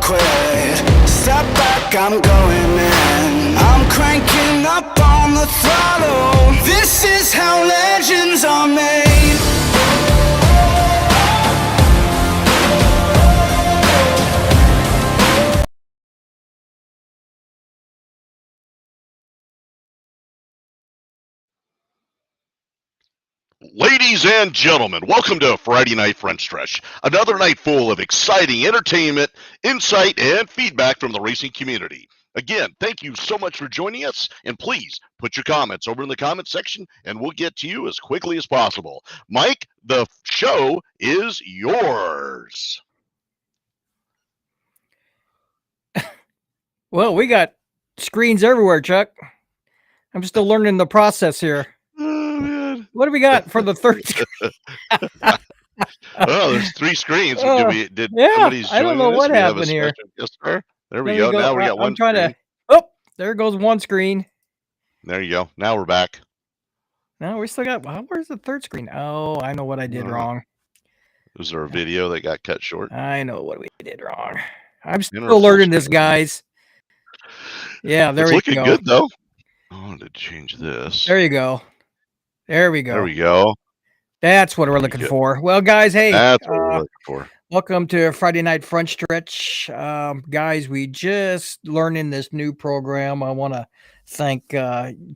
quit. Step back, I'm going in. I'm cranking up on the throttle. This is how legends are made. Ladies and gentlemen, welcome to Friday Night French Stretch, another night full of exciting entertainment, insight, and feedback from the racing community. Again, thank you so much for joining us, and please put your comments over in the comment section, and we'll get to you as quickly as possible. Mike, the show is yours. Well, we got screens everywhere, Chuck. I'm still learning the process here. Oh, man. What do we got for the third screen? Oh, there's 3 screens. Did yeah, somebody's I don't know joining us? what We have a happened here. special guest star. There we Let go. me Now we got one I'm trying screen. to. Oh, there goes one screen. There you go. Now we're back. No, we still got. Well, where's the third screen? Oh, I know what I did wrong. Was there a video that got cut short? I know what we did wrong. I'm In our still learning full this, screen. guys. Yeah, there It's we looking go. good though. I wanted to change this. There you go. There we go. There we go. That's what we're looking for. Well, guys, hey, That's what we're looking for. welcome to Friday Night French Stretch. Guys, we just learning this new program. I want to thank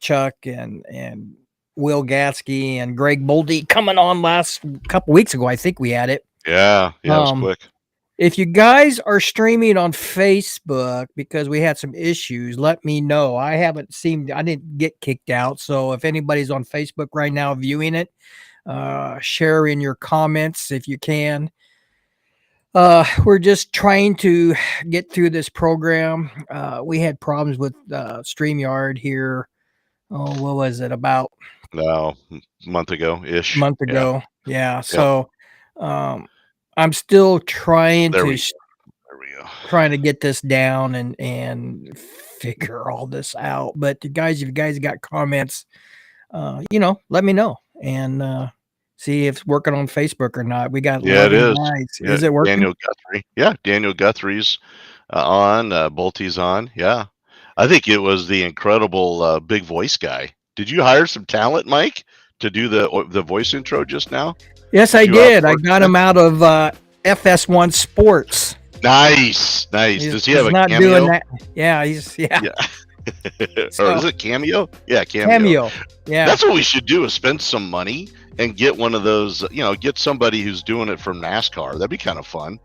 Chuck and Will Gatsky and Greg Boldy coming on last couple weeks ago. I think we had it. Yeah, it was quick. If you guys are streaming on Facebook because we had some issues, let me know. I didn't get kicked out. So if anybody's on Facebook right now viewing it, share in your comments if you can. We're just trying to get through this program. We had problems with StreamYard here. Oh, what was it? About a month ago-ish. Month ago. Yeah. So I'm still trying There we go. Trying to get this down and figure all this out. But you guys, if you guys got comments, let me know and see if it's working on Facebook or not. We got it is. Yeah, is it working? Daniel Guthrie. Yeah, Daniel Guthrie's on. Bolty's on. Yeah, I think it was the incredible big voice guy. Did you hire some talent, Mike, to do the voice intro just now? Yes, I did. I got him out of FS1 Sports. Nice. Does he have a cameo? Doing that. Yeah, yeah. Or is it Cameo? Yeah, Cameo. Yeah. That's what we should do, is spend some money and get one of those, get somebody who's doing it from NASCAR. That'd be kind of fun.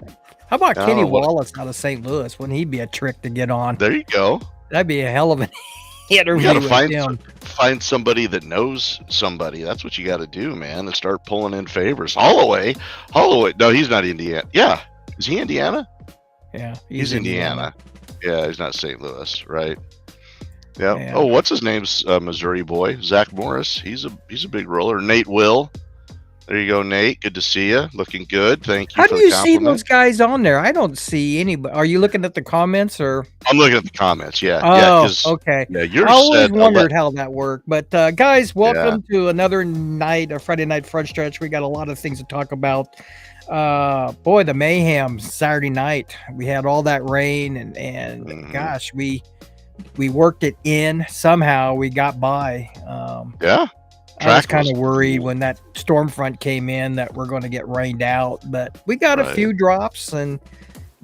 How about Kenny Wallace out of St. Louis? Wouldn't he be a trick to get on? There you go. That'd be a hell of an interview. You gotta find somebody that knows somebody. That's what you got to do, man, and start pulling in favors. Holloway. No, he's not Indiana. Yeah. Is he Indiana? Yeah. He's Indiana. Yeah, he's not St. Louis, right? Yeah. Yeah. Oh, what's his name's Missouri boy? Zach Morris. He's a big roller. Nate Will. There you go, Nate. Good to see you. Looking good. Thank you. How do you see those guys on there? I don't see anybody. Are you looking at the comments or? I'm looking at the comments. Yeah. Oh, okay. Yeah, you're. I always wondered how that worked. But guys, welcome to another night of Friday Night French Stretch. We got a lot of things to talk about. Boy, the mayhem Saturday night. We had all that rain and gosh, we worked it in somehow. We got by. I was kind of worried when that storm front came in that we're going to get rained out, but we got a few drops, and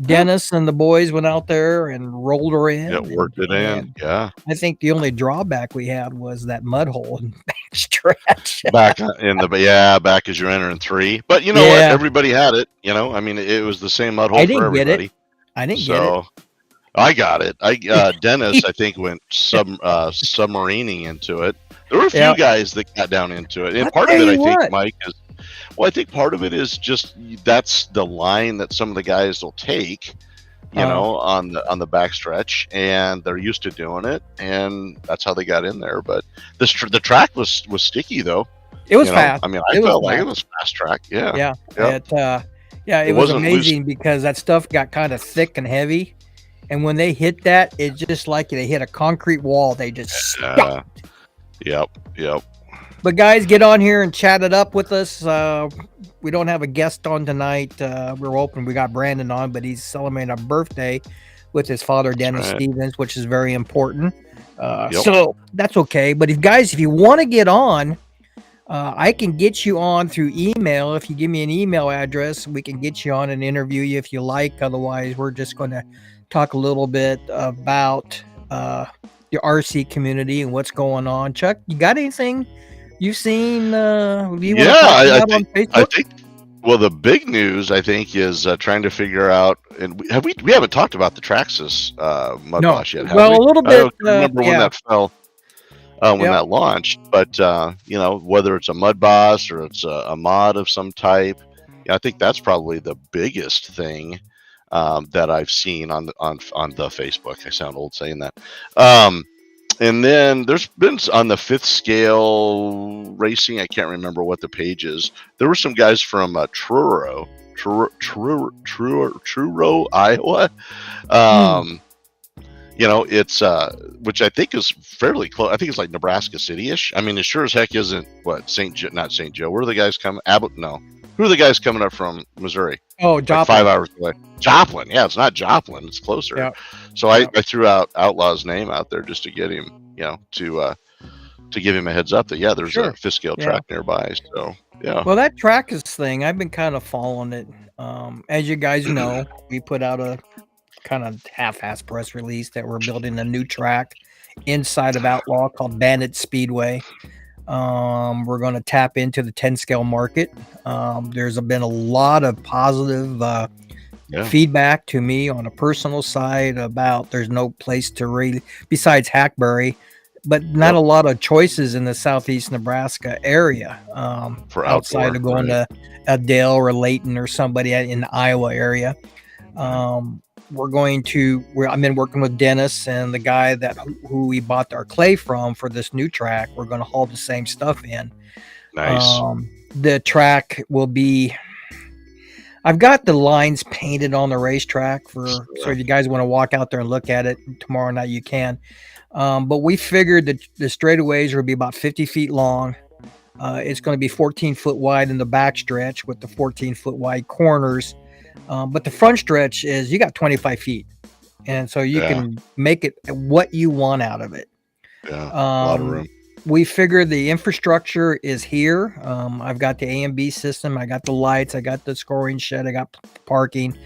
Dennis and the boys went out there and rolled her in. Yeah, worked it in. Yeah. I think the only drawback we had was that mud hole in the back stretch. back as you're entering 3. But you know what? Everybody had it. I mean, it was the same mud hole for everybody. I didn't get it. I got it. Dennis, I think, went submarining into it. There were a few guys that got down into it, and part of it, I think, Mike, is I think part of it is just that's the line that some of the guys will take, on the backstretch, and they're used to doing it, and that's how they got in there. But the track was sticky though. It was fast. I mean, I felt like it was fast track. Yeah. It was amazing because that stuff got kind of thick and heavy, and when they hit that, it's just like they hit a concrete wall. They just stopped. Yep. But guys, get on here and chat it up with us. We don't have a guest on tonight. We're open. We got Brandon on, but he's celebrating a birthday with his father, Dennis Stevens, which is very important. So that's okay. But if you want to get on, I can get you on through email. If you give me an email address, we can get you on and interview you if you like. Otherwise, we're just going to talk a little bit about the RC community and what's going on. Chuck, you got anything you've seen? I think. Well, the big news I think is trying to figure out, and we haven't talked about the Traxxas mud wash yet. Have we? A little bit. I don't remember when that fell. When that launched, but whether it's a mud boss or it's a mod of some type, I think that's probably the biggest thing that I've seen on the Facebook. I sound old saying that. And then there's been on the Fifth Scale Racing. I can't remember what the page is. There were some guys from Truro, Iowa. It's which I think is fairly close. I think it's like Nebraska City-ish. I mean, it sure as heck isn't not St. Joe. Where are the guys coming? Abbott? No. Who are the guys coming up from Missouri? Oh, Joplin. Like 5 hours away. Joplin. Yeah, it's not Joplin. It's closer. Yeah. So I threw out Outlaw's name out there just to get him, to give him a heads up that there's a Fifth Scale track nearby. So Well, that Traxxas thing, I've been kind of following it. As you guys know, we put out a kind of half-ass press release that we're building a new track inside of Outlaw called Bandit Speedway. We're going to tap into the 10 scale market. There's been a lot of positive feedback to me on a personal side about there's no place to really besides Hackberry, but not a lot of choices in the southeast Nebraska area for outside of going to Adele or Layton or somebody in the Iowa area. I've been working with Dennis and the guy who we bought our clay from for this new track. We're going to haul the same stuff in. Nice. The track will be, I've got the lines painted on the racetrack so if you guys want to walk out there and look at it tomorrow night, you can. But we figured that the straightaways will be about 50 feet long. It's going to be 14 foot wide in the back stretch with the 14 foot wide corners. But the front stretch is you got 25 feet. And so you can make it what you want out of it. Yeah, a lot of room. We figured the infrastructure is here. I've got the A and B system. I got the lights. I got the scoring shed. I got parking.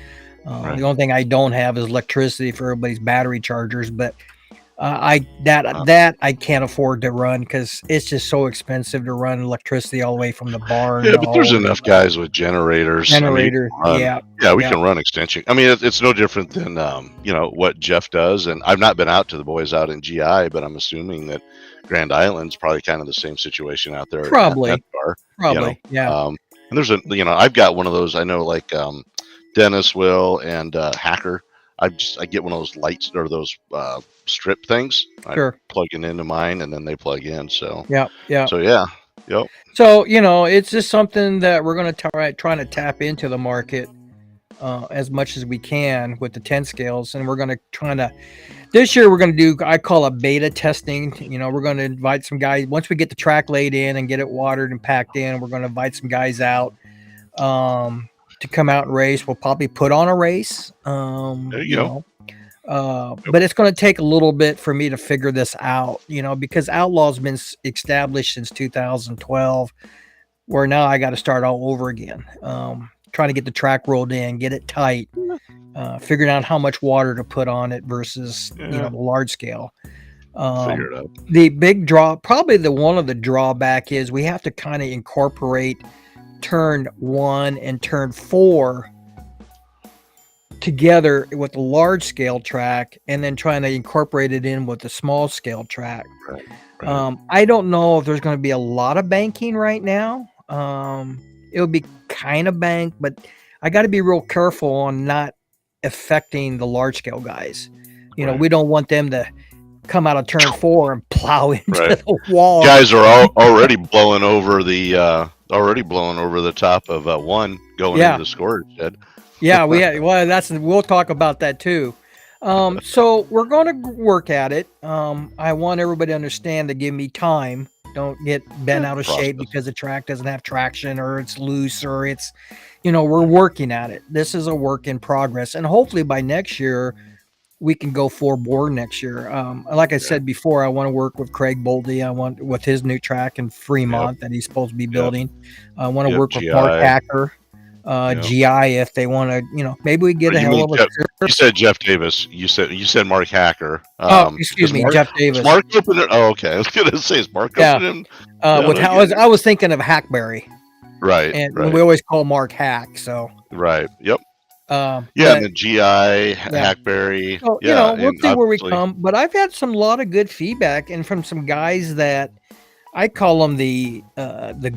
The only thing I don't have is electricity for everybody's battery chargers. But I can't afford to run because it's just so expensive to run electricity all the way from the barn. Yeah, but there's enough guys with generators. We can run extension. I mean, it's no different than what Jeff does. And I've not been out to the boys out in GI, but I'm assuming that Grand Island's probably kind of the same situation out there. Probably. And there's I've got one of those. I know, like Dennis will and Hacker. I get one of those lights or those strip things. I plug it into mine and then they plug in. So So it's just something that we're going to trying to tap into the market as much as we can with the 10 scales, and we're going to this year we're going to do, I call it beta testing. We're going to invite some guys once we get the track laid in and get it watered and packed in. We're going to invite some guys out. To come out and race. We'll probably put on a race. There you go. But it's going to take a little bit for me to figure this out, because Outlaw's been established since 2012, where now I got to start all over again. Trying to get the track rolled in, get it tight, figuring out how much water to put on it versus, the large scale. Figure it out. The big one of the drawback is we have to kind of incorporate turn 1 and turn 4 together with the large scale track and then trying to incorporate it in with the small scale track. I don't know if there's going to be a lot of banking right now. It'll be kind of banked, but I got to be real careful on not affecting the large scale guys. We don't want them to come out of turn 4 and plow into the wall. Guys are already blowing over the top of 1 going into the storage shed. We'll talk about that too. So we're going to work at it. I want everybody to understand to give me time Don't get bent out of shape because the track doesn't have traction or it's loose or it's, we're working at it. This is a work in progress. And hopefully by next year, we can go full bore next year. Like I said before, I want to work with Craig Boldy. I want with his new track in Fremont that he's supposed to be building. I want to work with Mark Hacker. GI if they want to, maybe we get a hell of a. You said Jeff Davis. You said Mark Hacker. Excuse me, Jeff Davis. Mark opening? Oh, okay. I was gonna say is Mark opening? I was thinking of Hackberry. Right. And we always call Mark Hack. So. Right. Yep. And the GI Hackberry. So, we'll see where we come. But I've had lot of good feedback and from some guys that. I call them the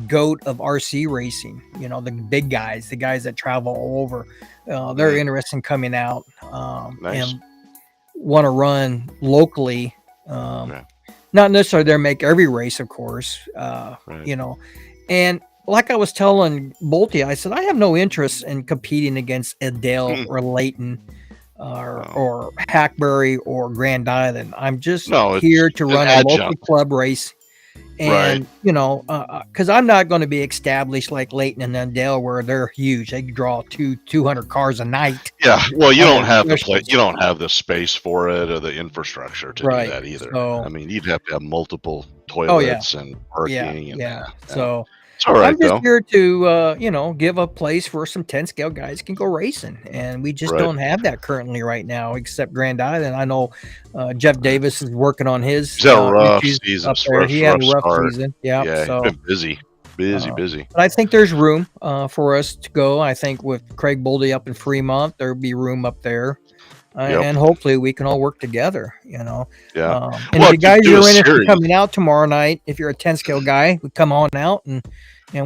goat of RC racing, the big guys, the guys that travel all over. They're interested in coming out and want to run locally. Not necessarily there make every race, of course, and like I was telling Bolte, I said, I have no interest in competing against Adele or Layton or Hackberry or Grand Island. I'm just here to run a local club race. And, because I'm not going to be established like Layton and Dundale where they're huge. They draw 200 cars a night. Yeah. Well, you don't have the place. You don't have the space for it or the infrastructure to do that either. So, I mean, you'd have to have multiple toilets and parking. So it's all right, I'm just here to, give a place where some 10 scale guys can go racing. And we just don't have that currently right now, except Grand Island. I know Jeff Davis is working on his. He's had a rough season. Up there. He had a rough season. Yeah. So, he's been busy. But I think there's room for us to go. I think with Craig Boldy up in Fremont, there'll be room up there. And hopefully we can all work together, And if you guys are interested in coming out tomorrow night, if you're a 10 scale guy, we come on out and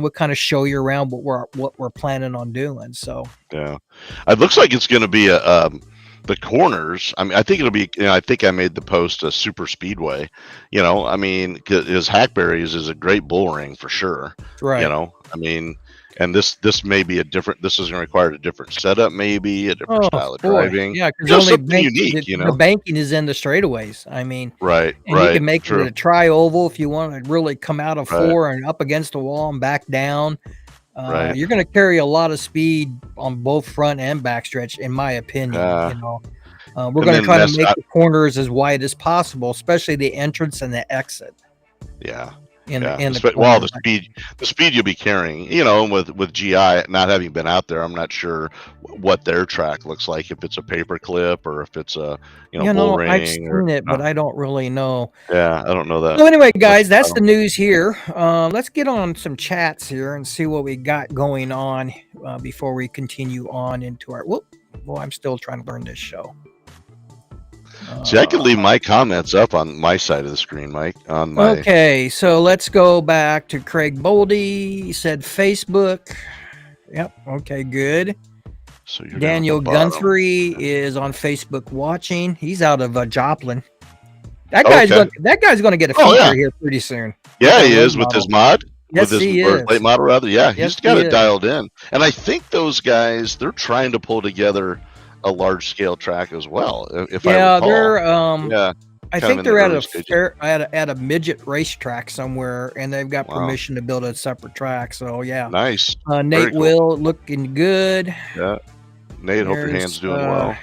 we'll kind of show you around what we're planning on doing. So it looks like it's going to be the corners. I mean, I think it'll be. I think I made the post a super speedway. I mean, because Hackberry's is a great bull ring for sure. Right. I mean. And this may be this is going to require a different setup, maybe a different style of driving. Yeah, because something unique, the banking is in the straightaways. I mean, and you can make it a tri-oval if you want to really come out of four and up against the wall and back down. You're going to carry a lot of speed on both front and back stretch, in my opinion. We're going to try to make the corners as wide as possible, especially the entrance and the exit. Yeah. The speed you'll be carrying, with GI not having been out there, I'm not sure what their track looks like, if it's a paper clip or if it's a bull ring. I've seen it, but I don't really know. Yeah, I don't know that. So anyway, guys, that's the news here. Let's get on some chats here and see what we got going on before we continue on into our. I'm still trying to learn this show. See, I can leave my comments up on my side of the screen, Mike. Okay, so let's go back to Craig Boldy. He said Facebook. Yep. Okay, good. So Daniel Guthrie is on Facebook watching. He's out of Joplin. That guy's going to get a feature here pretty soon. Yeah, he is with his mod. Yes, with his he is. late model, rather. Yeah, he's got it dialed in. And I think those guys, they're trying to pull together a large scale track as well. If I recall. They're I think they're at a midget racetrack somewhere, and they've got permission to build a separate track. So nice. Nate Will looking good. Yeah, Nate, hope your hand's doing well.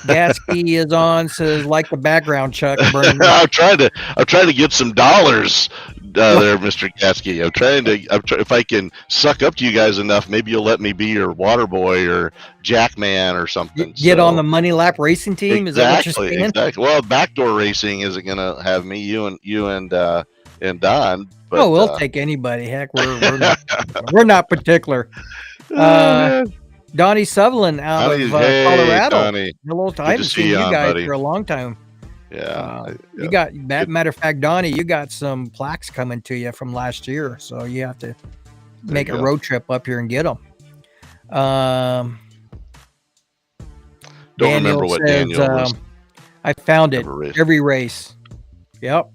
Gasky is on, says like the background, Chuck Birnley. I'm trying to get some dollars there, Mr. Gasky. If I can suck up to you guys enough, maybe you'll let me be your water boy or Jackman or something. Get on the Money Lap racing team. Exactly, is that what you're saying? Exactly. Well, backdoor racing isn't going to have me, you and Don. But, we'll take anybody. Heck, we're not particular. Donnie Sutherland out of Colorado. Donnie. Hello, I haven't seen you guys for a long time. Yeah. You got matter of fact, Donnie, you got some plaques coming to you from last year, so you have to make a road trip up here and get them. Don't remember what Daniel was. I found it. Every race. Yep.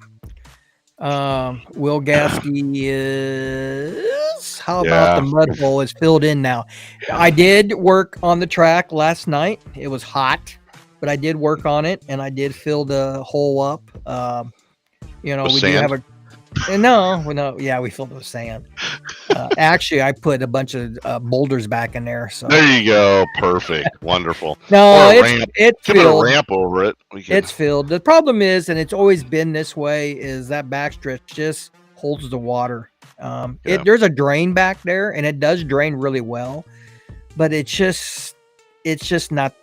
Will Gasky is. How about the mud hole is filled in now? I did work on the track last night. It was hot, but I did work on it and I did fill the hole up. We do have No. Yeah, we filled it with sand. Actually, I put a bunch of boulders back in there. So there you go. Perfect. Wonderful. no, Or a it's ramp. it's Give it a filled. ramp over it. It's filled. The problem is, and it's always been this way, is that backstretch just holds the water. There's a drain back there, and it does drain really well, but it's just not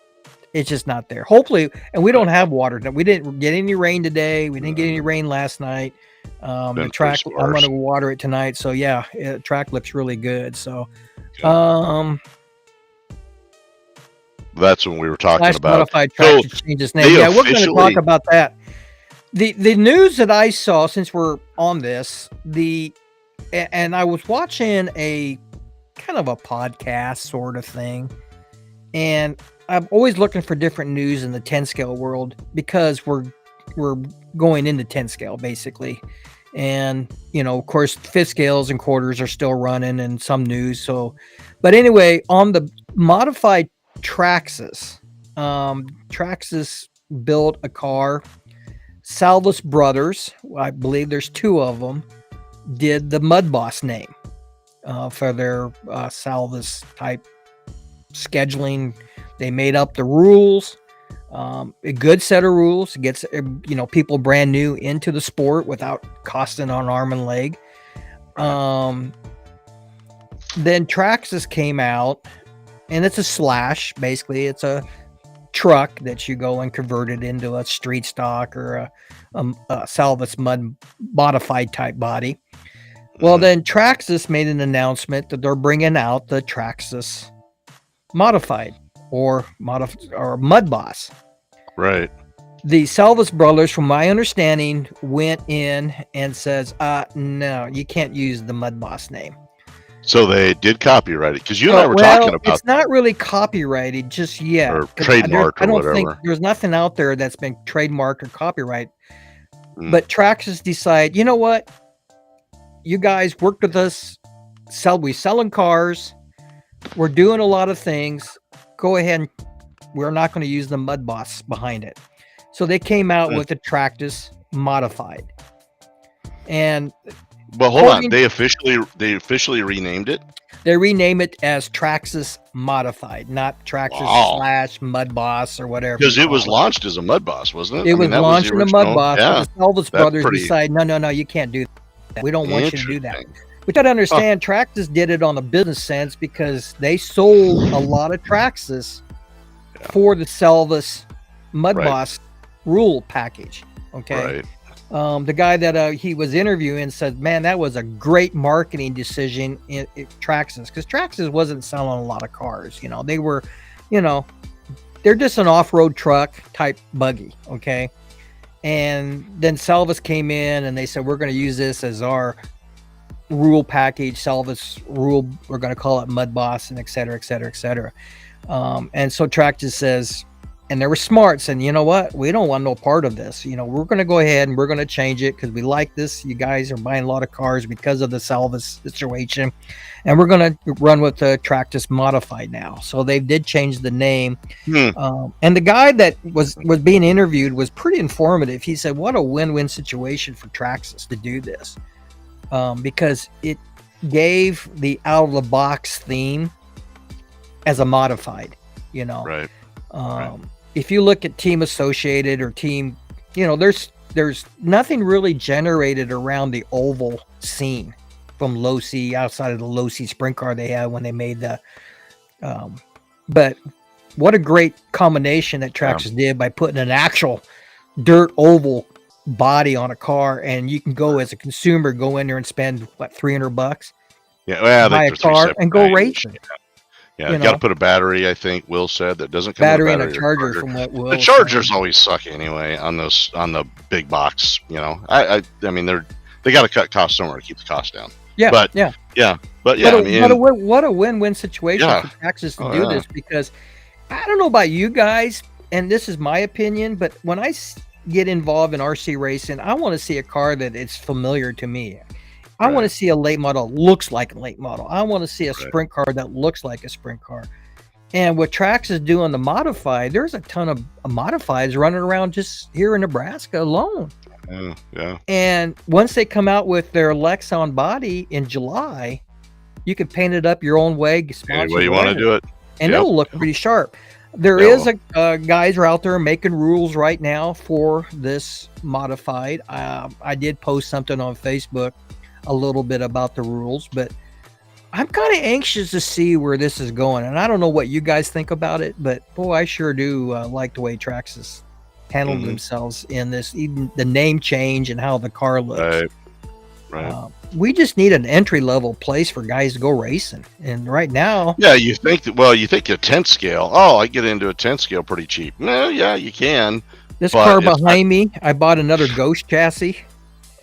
there. Hopefully, and we don't have water. We didn't get any rain today. We didn't get any rain last night. The track, I'm going to water it tonight. So yeah, track looks really good. So, that's when we were talking about modified track to change its name. Yeah, we're going to talk about that. The news that I saw, since we're on this, and I was watching a kind of a podcast sort of thing, and I'm always looking for different news in the 10 scale world because we're going into 10 scale basically. And, of course, fifth scales and quarters are still running and some news. So, but anyway, on the modified Traxxas, Traxxas built a car. Salvas Brothers, I believe there's two of them, did the Mud Boss name for their Salvas type scheduling. They made up the rules, a good set of rules. It gets people brand new into the sport without costing an arm and leg. Then Traxxas came out, and it's a slash. Basically, it's a truck that you go and convert it into a street stock or a Salvas Mud modified type body. Well, then Traxxas made an announcement that they're bringing out the Traxxas modified or Mud Boss. Right. The Salvas brothers, from my understanding, went in and says, no, you can't use the Mud Boss name. So they did copyright it, because you and I were talking about it's not really copyrighted just yet, or trademarked, I don't whatever. think there's nothing out there that's been trademarked or copyright. But Traxxas decide, you know what? You guys worked with us. We selling cars. We're doing a lot of things. Go ahead and we're not going to use the Mud Boss behind it. So they came out with the Traxxas modified. And but hold on, they officially renamed it. They rename it as Traxxas modified, not Traxxas slash Mud Boss or whatever. Because it was launched as a Mud Boss, wasn't it? It was launched as a Mud Boss. Yeah, the Salvas brothers decide, no, you can't do that. We don't want you to do that. We got to understand, Traxxas did it on a business sense because they sold a lot of Traxxas for the Salvas Mud Boss rule package. Okay. Right. The guy that he was interviewing said, man, that was a great marketing decision in Traxxas, because Traxxas wasn't selling a lot of cars. They were, they're just an off-road truck type buggy. Okay. And then Salvas came in and they said, we're going to use this as our rule package, Salvas rule. We're going to call it Mud Boss, and et cetera, et cetera, et cetera. And so Traxxas says, and they were smart, saying, you know what? We don't want no part of this. We're going to go ahead and we're going to change it because we like this. You guys are buying a lot of cars because of the Salvas situation. And we're going to run with the Traxxas modified now. So they did change the name. And the guy that was being interviewed was pretty informative. He said, what a win-win situation for Traxxas to do this. Because it gave the out-of-the-box theme as a modified, Right. If you look at Team Associated or Team, there's nothing really generated around the oval scene from low C, outside of the low C sprint car they had when they made the. But what a great combination that Traxxas did by putting an actual dirt oval body on a car, and you can go as a consumer, go in there and spend what, $300. Yeah, buy a car and go racing. Yeah, you got to put a battery. I think Will said that doesn't come battery with a and a charger. From what Will the chargers always suck anyway on the big box. I mean they got to cut costs somewhere to keep the cost down. But what a win-win situation for Traxxas to do this, because I don't know about you guys, and this is my opinion, but when I get involved in RC racing, I want to see a car that it's familiar to me. I want to see a late model looks like a late model. I want to see a sprint car that looks like a sprint car. And what Traxxas do on the modified, there's a ton of modifieds running around just here in Nebraska alone. Yeah. And once they come out with their Lexon body in July, you can paint it up your own way, Any way you want to do it. and it'll look pretty sharp. There Yeah, is guys are out there making rules right now for this modified. I did post something on Facebook a little bit about the rules, but I'm kind of anxious to see where this is going. And I don't know what you guys think about it, but boy, I sure do like the way Traxxas handled themselves in this, even the name change and how the car looks. Right. We just need an entry-level place for guys to go racing. And right now... Yeah, you think a 10 scale. Oh, I get into a 10 scale pretty cheap. No, yeah, you can. This car behind me, I bought another Ghost chassis.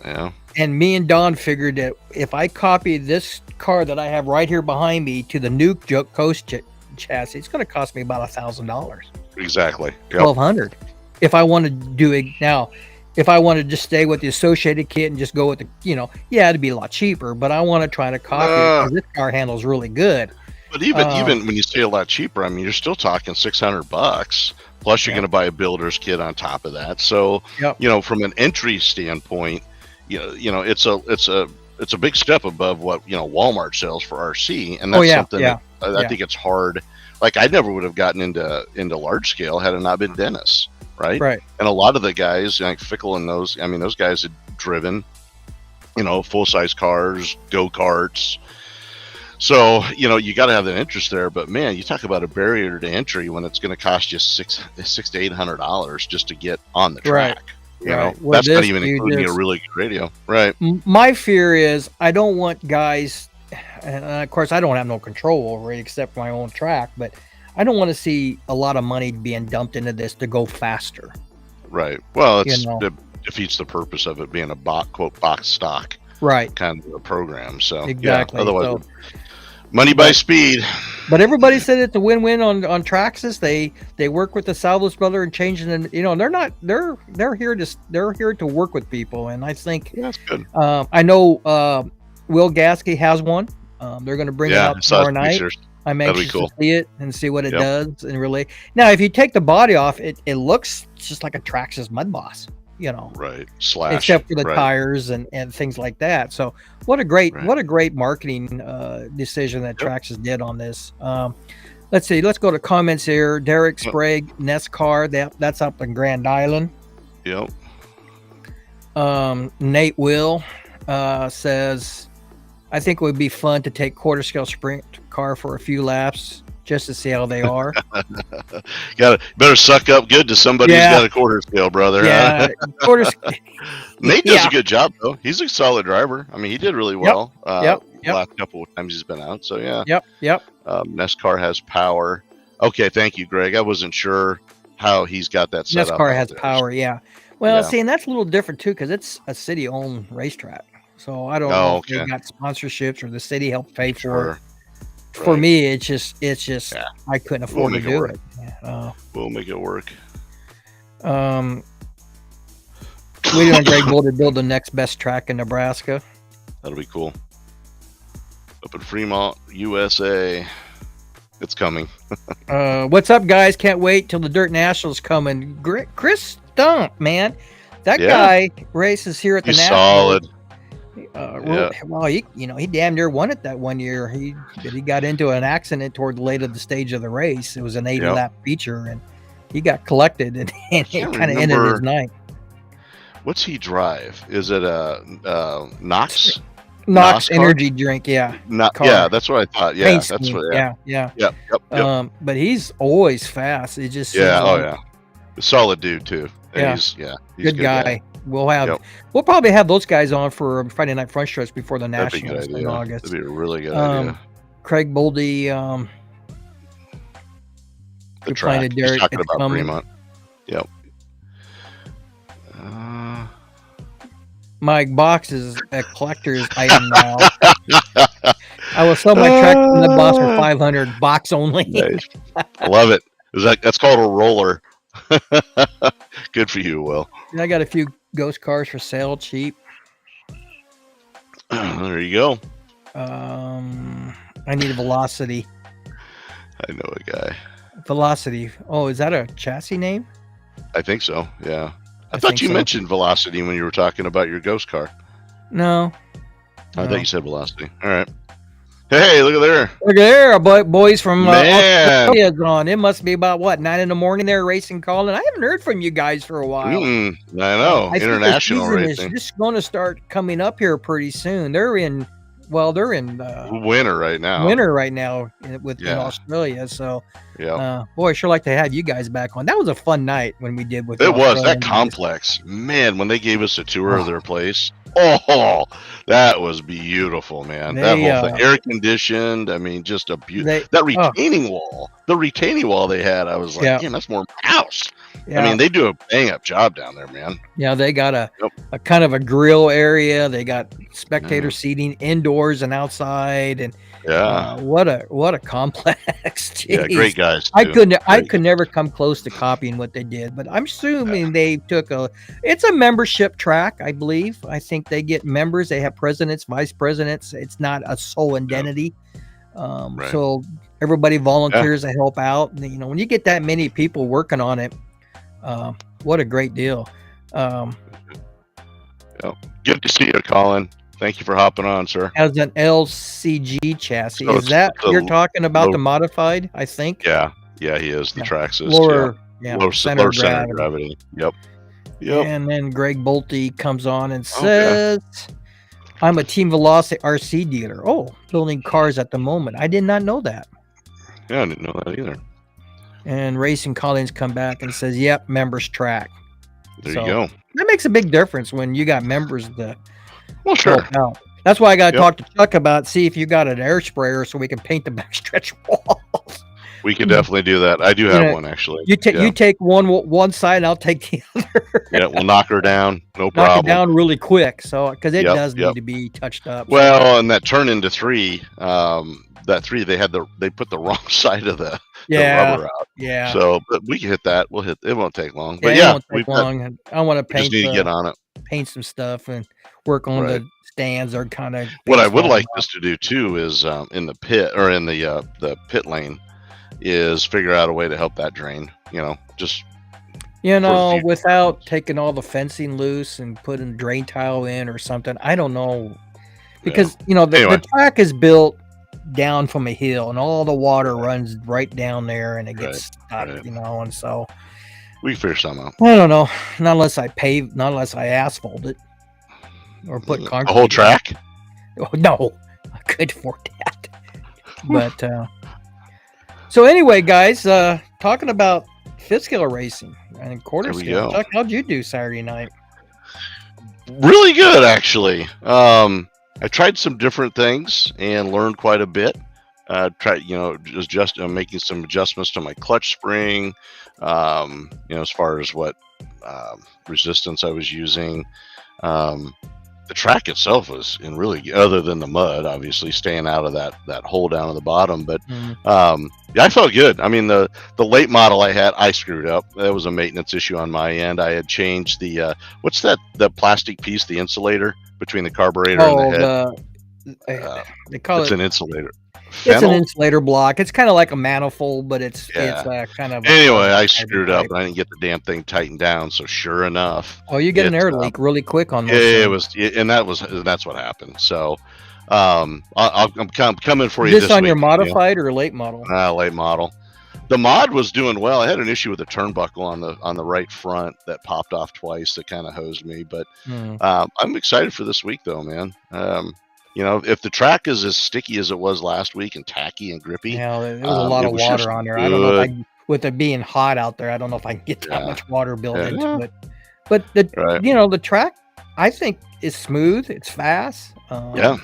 Yeah. And me and Don figured that if I copy this car that I have right here behind me to the new Ghost chassis, it's going to cost me about $1,000. Exactly. Yep. $1,200. If I want to do it now... If I want to just stay with the associated kit and just go with the, it'd be a lot cheaper, but I want to try to copy it because this car handles really good. But even when you say a lot cheaper, I mean, you're still talking $600 plus you're going to buy a builder's kit on top of that. So, from an entry standpoint, it's a big step above what, Walmart sells for RC. And that's something that I think it's hard. Like I never would have gotten into large scale had it not been Dennis. Right. And a lot of the guys like Fickle and those guys had driven, full size cars, go-karts. So, you got to have that interest there. But man, you talk about a barrier to entry when it's going to cost you $600 to $800 just to get on the track. Well, that's not even including a really good radio. Right. My fear is I don't want guys, and of course I don't have no control over it except my own track, but I don't want to see a lot of money being dumped into this to go faster. Right. Well, it defeats the purpose of it being a box stock kind of a program. So exactly. Otherwise, money by speed. But everybody said it's a win-win on Traxxas. They work with the Salvos brother and changing, and they're here to work with people, and I think that's good. I know Will Gasky has one. They're going to bring it out tomorrow night. Pictures. I'm anxious to see it and see what it does and really. Now, if you take the body off, it looks just like a Traxxas Mud Boss, Right. Except for the tires and things like that. So what a great marketing decision that Traxxas did on this. Let's see. Let's go to comments here. Derek Sprague, NESCAR. That's up in Grand Island. Yep. Nate Will says, I think it would be fun to take quarter scale sprint car for a few laps just to see how they are. Better suck up good to somebody who's got a quarter scale, brother. Yeah, quarter scale. Nate does a good job though. He's a solid driver. I mean, he did really well. Last couple of times he's been out. So yeah. Yep. NESCAR has power. Okay, thank you, Greg. I wasn't sure how he's got that set up. NESCAR has power. Yeah. Well, see, and that's a little different too because it's a city-owned racetrack. So I don't know if they got sponsorships or the city helped pay for it. For me, it's just I couldn't afford to do it. We'll make it work. Waiting on Greg Bull to build the next best track in Nebraska. That'll be cool. Up in Fremont, USA. It's coming. What's up, guys? Can't wait till the Dirt Nationals coming. Chris Stump, man. That guy races here at the Nationals. Solid. Well, he damn near won it that one year. He got into an accident toward the late of the stage of the race. It was an 80-lap feature, and he got collected, and it kind of ended his night. What's he drive? Is it a Knox? Knox energy drink, yeah. That's what I thought. Yeah, Paint that's scheme. what. Yep. But he's always fast. It just solid dude too. And he's good guy. We'll probably have those guys on for Friday Night Front Stretch before the Nationals in August. That'd be a really good idea. Craig Boldy, the track. He's talking about Fremont. Yep. My box is a collector's item now. I will sell my track from the box for $500, box only. Nice. I love it. That's called a roller. Good for you, Will. I got a few ghost cars for sale, cheap. There you go. I need a Velocity. I know a guy. Velocity. Oh, is that a chassis name? I think so. Yeah. I thought think you so. mentioned velocity when you were talking about your ghost car. No. I thought you said velocity. All right. Hey, look at there. Look there, boys from Man. Australia's on. It must be about what, 9 a.m. there racing calling. I haven't heard from you guys for a while. I know. I think International the season racing. is just going to start coming up here pretty soon. They're in Winter right now. In Australia. So, boy, I sure like to have you guys back on. That was a fun night when we did with it was Australian that complex, man. When they gave us a tour of their place, oh, that was beautiful, man. That whole thing, air conditioned. I mean, just a beautiful. That retaining wall, the retaining wall they had, I was like, man, that's more my house. Yeah. I mean, they do a bang up job down there, man. Yeah, they got a kind of a grill area. They got spectator seating indoors and outside, and what a complex. Jeez. Yeah, great guys. Too. I could never come close to copying what they did, but I'm assuming they took it's a membership track, I believe. I think they get members. They have presidents, vice presidents. It's not a sole identity. So everybody volunteers to help out. And, when you get that many people working on it, what a great deal. Good to see you, Colin. Thank you for hopping on, sir. As an LCG chassis. So is that you're talking about the modified, I think? Yeah, he is. The Traxxas. Lower center of gravity. Yep. And then Greg Bolte comes on and says, I'm a Team Velocity RC dealer. Oh, building cars at the moment. I did not know that. Yeah, I didn't know that either. And Racing Collins come back and says, yep, members track. There you go. That makes a big difference when you got members to sure. Out. That's why I got to talk to Chuck about, see if you got an air sprayer so we can paint the backstretch walls. We can definitely do that. I do have one, actually. You take one side, and I'll take the other. Yeah, we'll knock her down. No problem. Knock it down really quick, because it does need to be touched up. Well, and that turn into 3, that 3 they put the wrong side of the rubber out. Yeah. So, but we can hit that. It won't take long. But it won't take long. I want to paint. Just need to get on it. Paint some stuff and work on the stands or kind of. What I would like us to do too is in the pit or in the pit lane is figure out a way to help that drain. Without taking all the fencing loose and putting drain tile in or something. I don't know, because the track is built down from a hill and all the water runs right down there and it gets stuck. And so. We can figure something out. I don't know. Not unless I asphalt it or put concrete. The whole track? Oh, no, I could afford that. But so anyway, guys, talking about fifth scale racing and quarter scale. Chuck, how'd you do Saturday night? Really good, actually. I tried some different things and learned quite a bit. Just making some adjustments to my clutch spring, as far as what resistance I was using. The track itself was other than the mud, obviously staying out of that hole down at the bottom. But I felt good. I mean, the late model I screwed up. That was a maintenance issue on my end. I had changed the what's that? The plastic piece, the insulator between the carburetor and the head. They call it's an insulator. It's an insulator block. It's kind of like a manifold, but it's kind of. Anyway, I screwed up and I didn't get the damn thing tightened down. So sure enough, you get an air leak really quick on. That's what happened. So, I'm coming for you. Is this on your modified or late model? Late model. The mod was doing well. I had an issue with a turnbuckle on the right front that popped off twice. That kind of hosed me. But I'm excited for this week, though, man. If the track is as sticky as it was last week and tacky and grippy, there was a lot of water on there. I don't know if with it being hot out there, I don't know if I can get that much water built into it. But the track, I think, is smooth. It's fast. That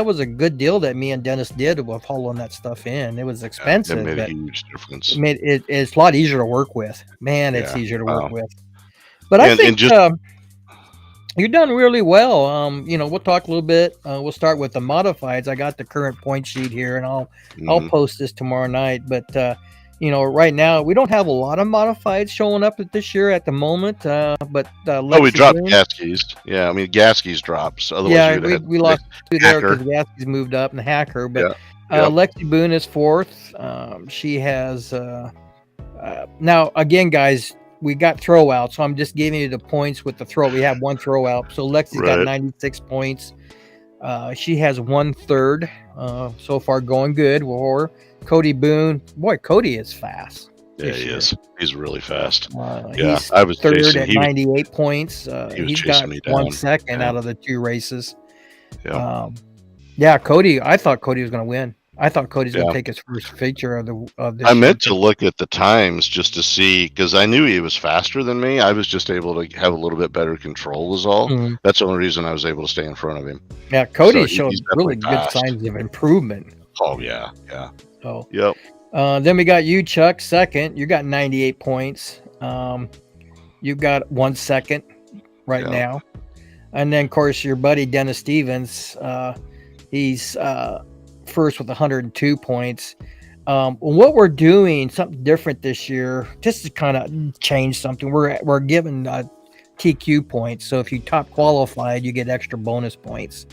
was a good deal that me and Dennis did with hauling that stuff in. It was expensive. It made a huge difference. It's a lot easier to work with. Man, it's easier to work with. But I think you're done really well. We'll talk a little bit. We'll start with the modifieds. I got the current point sheet here, and I'll post this tomorrow night. But right now we don't have a lot of modifieds showing up this year at the moment. But we dropped gas keys. Yeah, I mean gas keys drops. Otherwise, we lost two there because gas keys moved up and the hacker. But Lexi Boone is fourth. She has now again, guys. we got throw out, so I'm just giving you the points with the throw. We have one throw out. So Lexi's got 96 points. She has 1/3. So far going good. Or Cody Boone. Boy, Cody is fast. Yeah, he is. He's really fast. He's I was third chasing. at 98 points. He's got me 1 down. second out of the 2 races. Yeah. Cody. I thought Cody was going to win. I thought Cody's going to take his first feature of this. I meant to look at the times just to see, because I knew he was faster than me. I was just able to have a little bit better control was all. Mm-hmm. That's the only reason I was able to stay in front of him. Yeah, Cody showed really good signs of improvement. Oh, yeah. So, yep. Then we got you, Chuck, second. You got 98 points. You've got 1 second right now. And then, of course, your buddy Dennis Stevens, he's first with 102 points. What we're doing, something different this year, just to kind of change something, we're giving TQ points. So if you top qualified, you get extra bonus points.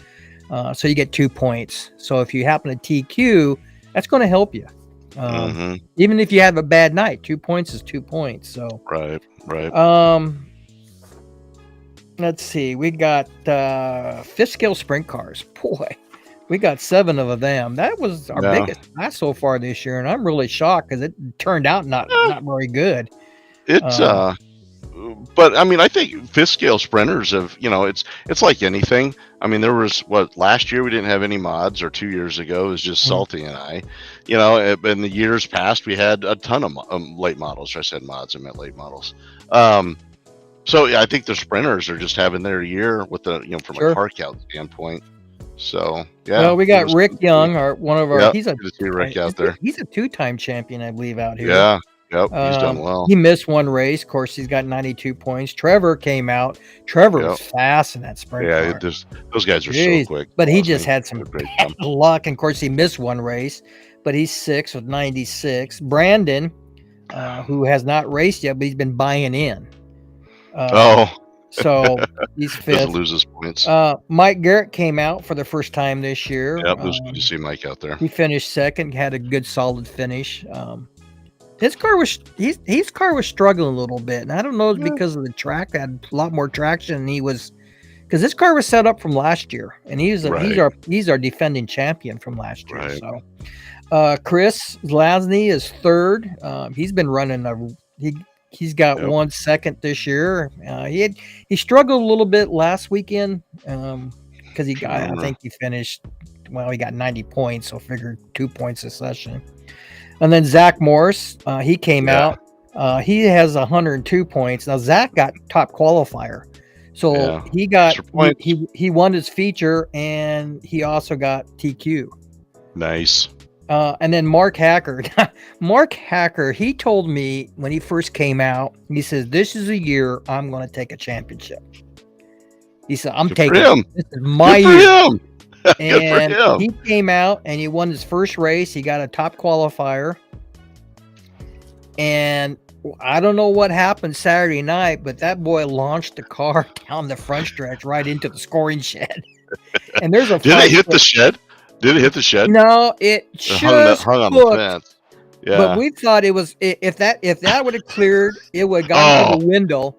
So you get 2 points. So if you happen to TQ, that's going to help you. Even if you have a bad night, 2 points is 2 points. So right. Let's see. We got 5th scale sprint cars. Boy, we got 7 of them. That was our biggest class so far this year, and I'm really shocked because it turned out not very good. It's but I mean, I think 5th scale sprinters have, it's like anything. I mean, there was last year we didn't have any mods, or 2 years ago it was just Salty and I. In the years past we had a ton of late models. I said mods, I meant late models. So I think the sprinters are just having their year with the from a car count standpoint. So Well, we got Rick Young, one of our. He's Rick out there. He's a 2-time champion, I believe, out here. Yeah. Yep, he's done well. He missed 1 race. Of course, he's got 92 points. Trevor came out. Trevor was fast in that sprint car. Those guys are so quick. But he just had some bad luck. And of course, he missed 1 race, but he's 6th with 96. Brandon, who has not raced yet, but he's been buying in. So he's 5th. Doesn't lose his points. Mike Garrett came out for the first time this year. Yep, it was good to see Mike out there. He finished 2nd, had a good solid finish. His car was struggling a little bit, and I don't know if it's because of the track. Had a lot more traction, and he was, because this car was set up from last year, and he's our defending champion from last year. Right. So, Chris Lasney is 3rd. He's been running he's got 1 second this year. He struggled a little bit last weekend because he finished. Well, he got 90 points, so figured 2 points a session. And then Zach Morris, he came out. He has 102 points. Now Zach got top qualifier, so he got he won his feature, and he also got TQ. Nice. And then Mark Hacker, he told me when he first came out, he says, "This is a year I'm going to take a championship." He said, "I'm taking it. This is my year." And he came out and he won his first race. He got a top qualifier. And I don't know what happened Saturday night, but that boy launched the car down the front stretch right into the scoring shed. And there's a Did it hit the shed? Did it hit the shed? No, it just hung on the fence. Yeah. But we thought it was, if that would have cleared, it would have gone through the window.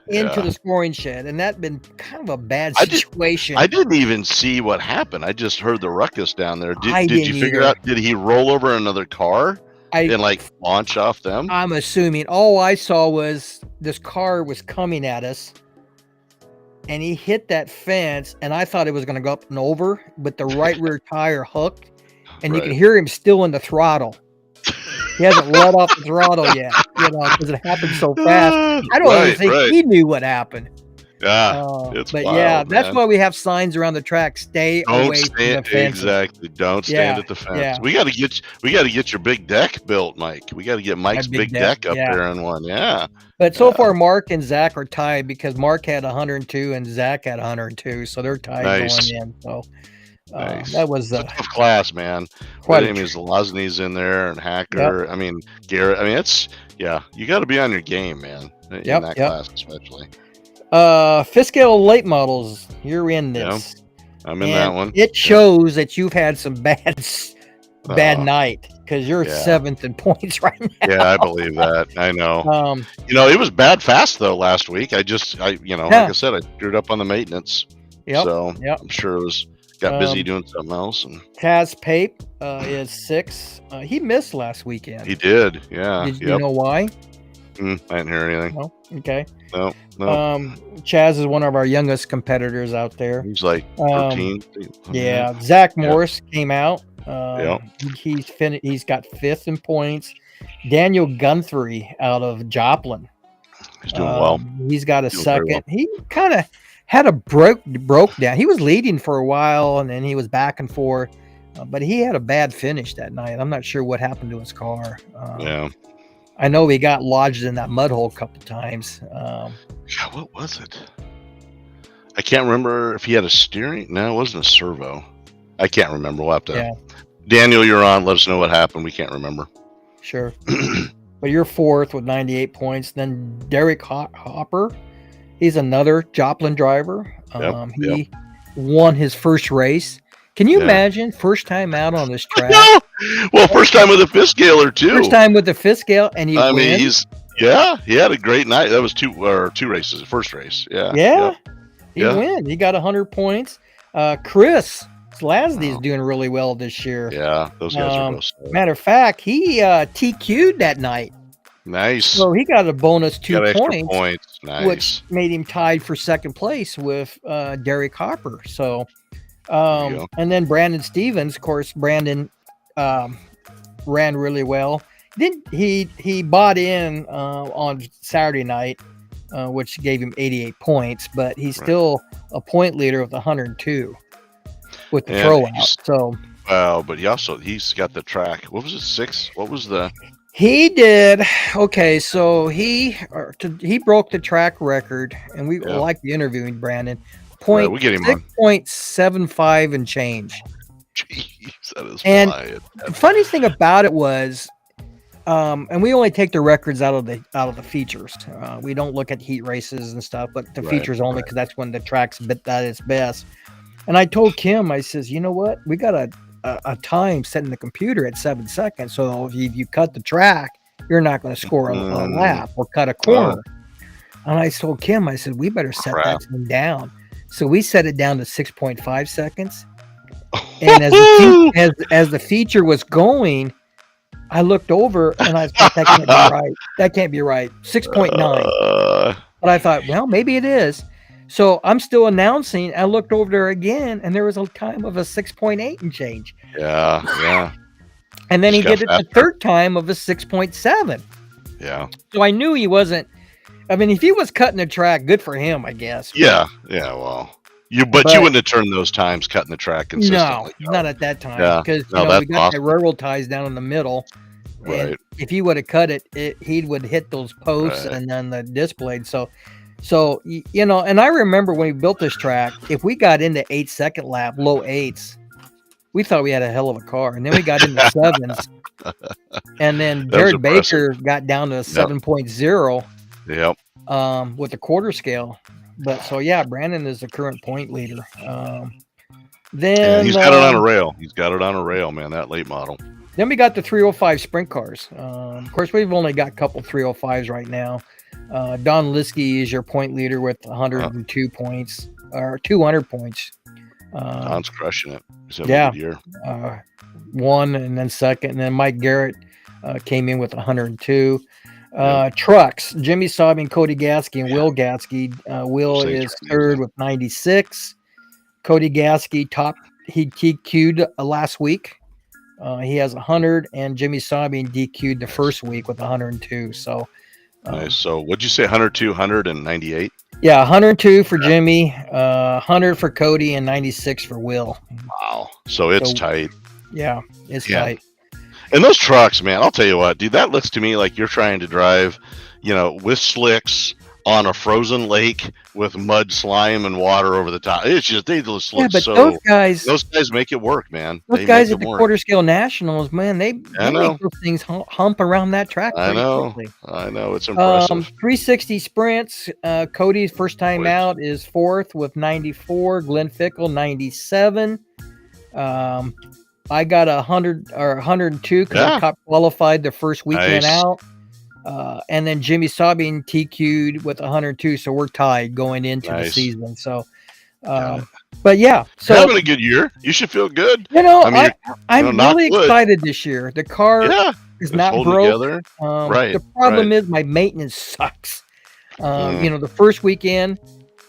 Into the scoring shed, and that'd been kind of a bad situation. I didn't even see what happened. I just heard the ruckus down there. Did you figure out? Did he roll over another car and launch off them? I'm assuming. All I saw was this car was coming at us, and he hit that fence, and I thought it was going to go up and over, but the right rear tire hooked, and you can hear him still in the throttle. He hasn't let off the throttle yet, because it happened so fast. I don't even think he knew what happened. Yeah, that's why we have signs around the track. Stay away from the fence. Exactly. Don't stand at the fence. Yeah. We got to get your big deck built, Mike. We got to get Mike's big deck up there in one. Yeah. But so far, Mark and Zach are tied because Mark had 102 and Zach had 102, so they're tied going in. So. Nice. That was a tough class, man. I mean, Lozny's in there and Hacker. Yep. I mean, Garrett. I mean, you got to be on your game, man. In that class, especially. 5th scale late models. You're in this. I'm in that one. It shows that you've had some bad night because you're Yeah. 7th in points right now. Yeah, I believe that. I know. Um, It was bad fast though last week. Like I said, I screwed up on the maintenance. Yep. So Yep. I'm sure got busy doing something else. And Taz Pape is 6. He missed last weekend. he did. Yeah. Did you know why? I didn't hear anything. No. Okay. No. Chaz is one of our youngest competitors out there. He's like 13. Yeah. Zach Morris came out. Yep. He's got 5th in points. Daniel Guthrie out of Joplin. He's doing well. He's got a Doing very 2nd. well. He kind of had a broke down. He was leading for a while, and then he was back and forth. But he had a bad finish that night. I'm not sure what happened to his car. Yeah. I know he got lodged in that mud hole a couple times. God, what was it? I can't remember if he had a steering. No, it wasn't a servo. I can't remember. We'll have to. Yeah. Daniel, you're on. Let us know what happened. We can't remember. Sure. But you're 4th with 98 points. Then Derek Hopper, he's another Joplin driver. He won his first race. Can you imagine first time out on this track? Well, first time with a fifth scaler too. First time with the fifth scale, and he had a great night. That was two races. The first race, he win. He got 100 points. Chris Slasdy's doing really well this year. Yeah, those guys are both. Matter of fact, he TQ'd that night. Nice. So he got a bonus 2 points, nice. which made him tied for second place with Derek Hopper. So, and then Brandon Stevens, of course, Brandon ran really well. Then he bought in on Saturday night, which gave him 88 points, but he's still a point leader with 102 with the throw out. So, wow, but he's got the track. What was it? 6? What was the? He did. Okay, so he broke the track record, and we like the interviewing Brandon. We get him on 6.75 and change. Jeez, that is and flying. The funny thing about it was, and we only take the records out of the features. We don't look at heat races and stuff, but the features only because that's when the track's at its best. And I told Kim, I says, you know what? We got a time set in the computer at 7 seconds. So if you cut the track, you're not going to score a lap or cut a corner. And I told Kim, I said, we better set that thing down. So we set it down to 6.5 seconds. And as the feature was going, I looked over and I thought, that can't be right. That can't be right. 6.9. But I thought, well, maybe it is. So I'm still announcing. I looked over there again, and there was a time of a 6.8 and change. Yeah. And then he did it the third time of a 6.7. Yeah. So I knew he wasn't. I mean, if he was cutting the track, good for him, I guess. Yeah. Well, you wouldn't have turned those times cutting the track consistently. No, not at that time. Because we got the railroad ties down in the middle. Right. And if he would have cut it, he would hit those posts and then the disc blade. So, and I remember when we built this track, if we got into 8-second lap, low 8s, we thought we had a hell of a car. And then we got into 7s. And then Jared Baker got down to 7.0. Yep. With the quarter scale. But Brandon is the current point leader. Then he's got it on a rail. He's got it on a rail, man, that late model. Then we got the 305 sprint cars. Of course, we've only got a couple 305s right now. Don Liskey is your point leader with 102 points, or 200 points. Don's crushing it. He's having a good year. One and then second. And then Mike Garrett came in with 102. Trucks, Jimmy Saubing, Cody Gasky, and Will Gasky. Will is third with 96. Cody Gasky he DQ'd last week. He has 100, and Jimmy Saubing DQ'd the first week with 102. So, nice. So, what'd you say? 102, 198? Yeah, 102 for Jimmy, 100 for Cody, and 96 for Will. Wow. So it's tight. Yeah, it's tight. And those trucks, man, I'll tell you what, dude, that looks to me like you're trying to drive, with slicks on a frozen lake with mud, slime, and water over the top. It's just, they just look those guys make it work, man. Those guys at the quarter scale nationals, man, they make those things hump around that track. I know. It's impressive. 360 sprints. Cody's first time out is 4th with 94. Glenn Fickle, 97. I got 100 or 102 because I cop qualified the first weekend out. And then Jimmy Sabine TQ'd with 102, so we're tied going into the season. So, but yeah, so having a good year. You should feel good. You know, I'm really excited this year. The car is not broke. The problem is my maintenance sucks. You know, the first weekend,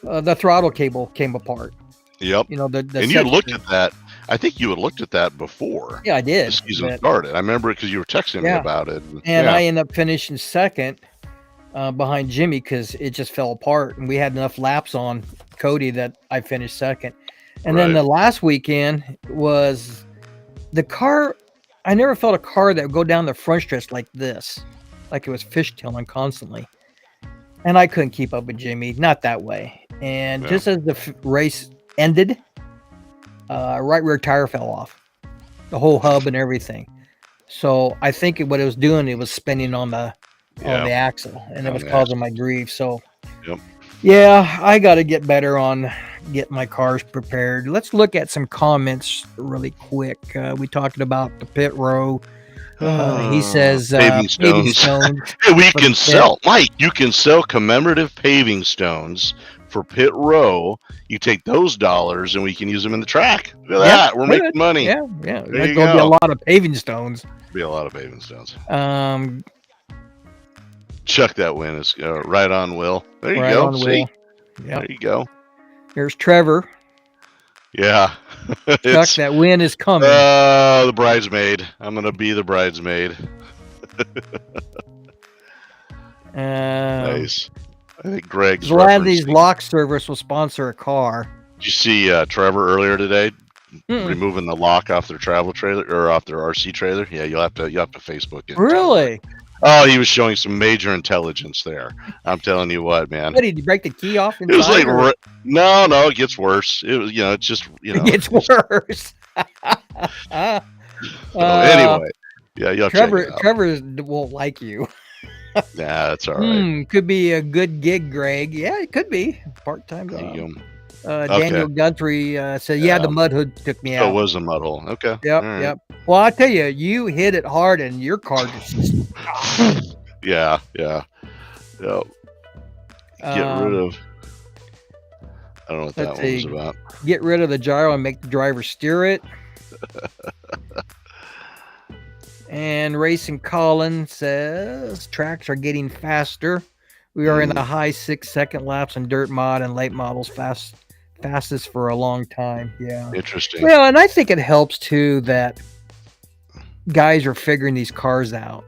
the throttle cable came apart. Yep. You know, and you looked at that. I think you had looked at that before. Yeah, I did. The season started. I remember because you were texting me about it. And I ended up finishing second behind Jimmy because it just fell apart. And we had enough laps on Cody that I finished second. And then the last weekend was the car. I never felt a car that would go down the front stretch like this, like it was fishtailing constantly. And I couldn't keep up with Jimmy, not that way. And just as the race ended, right rear tire fell off, the whole hub and everything. So I think what it was doing, it was spinning on the axle, and it was causing my grief. So yeah, I got to get better on getting my cars prepared. Let's look at some comments really quick. We talked about the pit row. He says paving stones. Hey, we can sell, Mike. You can sell commemorative paving stones for pit row. You take those dollars and we can use them in the track. Look at that. We're making money. Yeah. There's going to be a lot of paving stones. Be a lot of paving stones. Chuck, that win is right on, Will. There you go. See? There you go. There's Trevor. Yeah. Chuck, that win is coming. The bridesmaid. I'm going to be the bridesmaid. Nice. I think Greg's glad these lock service will sponsor a car. Did you see Trevor earlier today removing the lock off their travel trailer or off their RC trailer? Yeah, you'll have to Facebook it. Really? Oh, he was showing some major intelligence there. I'm telling you what, man. What, did you break the key off inside? It was like no, it gets worse. It was, it's just, it gets worse. Anyway, yeah, you'll Trevor won't like you. Nah, that's all right. Could be a good gig, Greg. Yeah, it could be part-time job. Daniel Guthrie said, the mud hood took me out. It was a mud hole. Okay. Yep. Well, I tell you, you hit it hard and your car just... Yeah. Get rid of... I don't know what that one was about. Get rid of the gyro and make the driver steer it. And Racing Colin says, tracks are getting faster. We are in the high 6-second laps in dirt mod and late models fastest for a long time. Yeah. Interesting. Well, and I think it helps too that guys are figuring these cars out.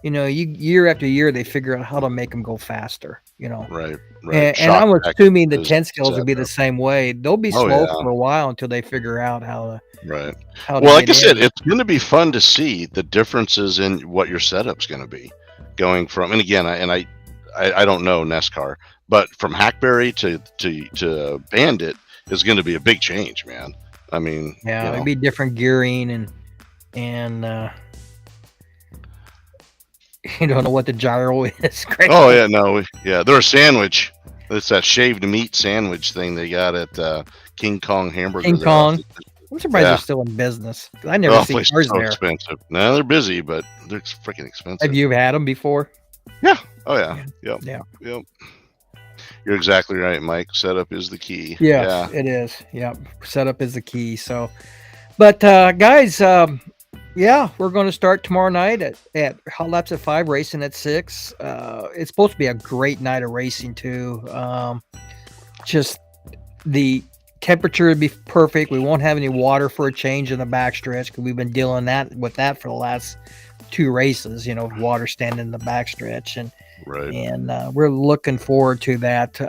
Year after year, they figure out how to make them go faster, Right. And I'm assuming the 10 skills will be the same way. They'll be slow for a while until they figure out how to. Right. Well, like I said, it's going to be fun to see the differences in what your setup's going to be going from, and again, I don't know NASCAR, but from Hackberry to Bandit is going to be a big change, man. I mean, it'd be different gearing and you don't know what the gyro is. Great. Oh yeah, no, they're a sandwich. It's that shaved meat sandwich thing they got at King Kong Hamburger. King Kong. I'm surprised they're still in business. I never see cars there. Expensive. No, they're busy, but they're freaking expensive. Have you had them before? Yeah. Oh yeah. Yep. You're exactly right, Mike. Setup is the key. Yeah, it is. Yep. Setup is the key. So, but guys, we're going to start tomorrow night at Hot Laps at 5, racing at 6. It's supposed to be a great night of racing too. Just the temperature would be perfect. We won't have any water for a change in the backstretch because we've been dealing with that for the last 2 races. Water standing in the backstretch, and we're looking forward to that.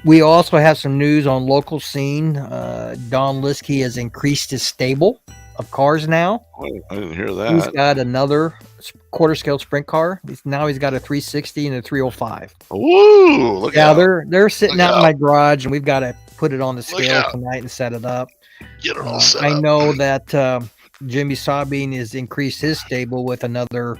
We also have some news on local scene. Don Liskey has increased his stable of cars now. I didn't hear that. He's got another quarter scale sprint car. He's got a 360 and a 305. Ooh, look out. They're sitting out in my garage, and we've got to put it on the scale tonight and set it up. Get it all set I up. know that Jimmy Sabine has increased his stable with another